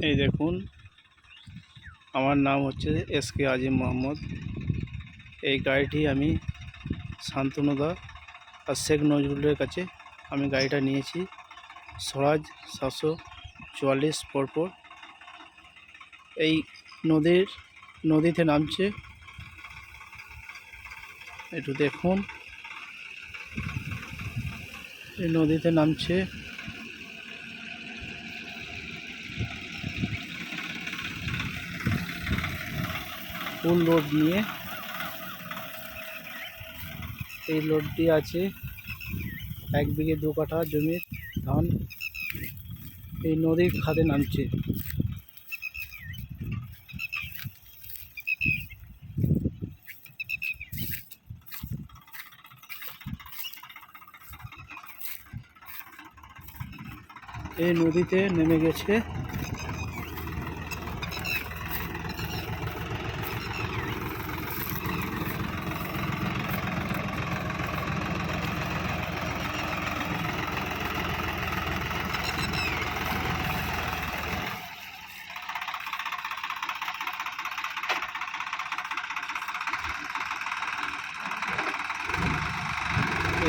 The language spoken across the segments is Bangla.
এই দেখুন, আমার নাম হচ্ছে এসকে আজিম মোহাম্মদ। এই গাড়িটি আমি শান্তনুদা আর শেখ নজরুলের কাছে আমি গাড়িটা নিয়েছি। স্বরাজ 744 পরপর এই নদীতে নামছে। একটু দেখুন, এই নদীতে নামছে। ফুল লোড নিয়ে এই লোডটি আছে 1 বিঘে 2 কাঠা জমির ধান এই নদীর খাদে নামছে। এই নদীতে নেমে গেছে।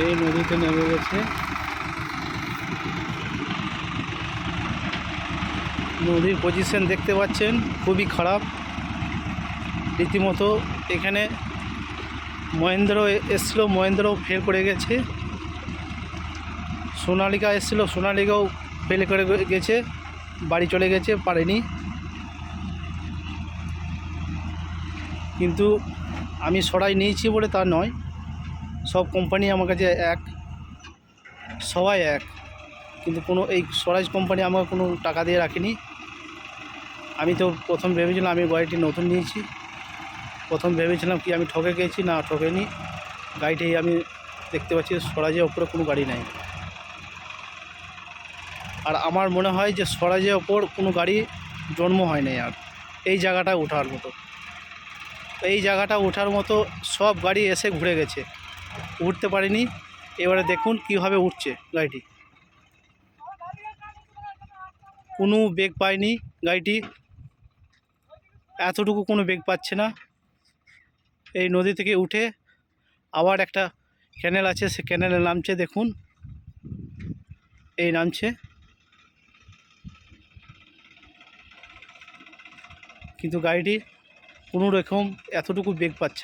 এই নদীতে নেমে গেছে। নদীর পজিশন দেখতে পাচ্ছেন, খুবই খারাপ রীতিমতো। এখানে মহেন্দ্র এসছিল, মহেন্দ্র ফেল করে গেছে। সোনালিকা এসছিল, সোনালিকাও ফেল করে গেছে, বাড়ি চলে গেছে, পারেনি। কিন্তু আমি সরাই নিয়েছি বলে তা নয়, সব কোম্পানি আমার কাছে এক, সবাই এক। কিন্তু কোনো এই স্বরাজ কোম্পানি আমাকে কোনো টাকা দিয়ে রাখেনি। আমি তো প্রথম ভেবেছিলাম আমি গাড়িটি নতুন নিয়েছি, প্রথম ভেবেছিলাম কি আমি ঠকে গেছি, না ঠকেনি। গাড়িটি আমি দেখতে পাচ্ছি স্বরাজের ওপরে কোনো গাড়ি নাই। আর আমার মনে হয় যে স্বরাজের ওপর কোনো গাড়ি জন্ম হয় নাই আর এই জায়গাটা ওঠার মতো। এই জায়গাটা ওঠার মতো সব গাড়ি এসে ঘুরে গেছে, উঠতে পারেনি। এবারে দেখুন কীভাবে উঠছে গাড়িটি। কোনো বেগ পায়নি গাড়িটি, এতটুকু কোনো বেগ পাচ্ছে না। এই নদী থেকে উঠে আবার একটা ক্যানেল আছে, সে ক্যানেলে নামছে। দেখুন এই নামছে, কিন্তু গাড়িটি কোনো রকম এতটুকু বেগ পাচ্ছে না।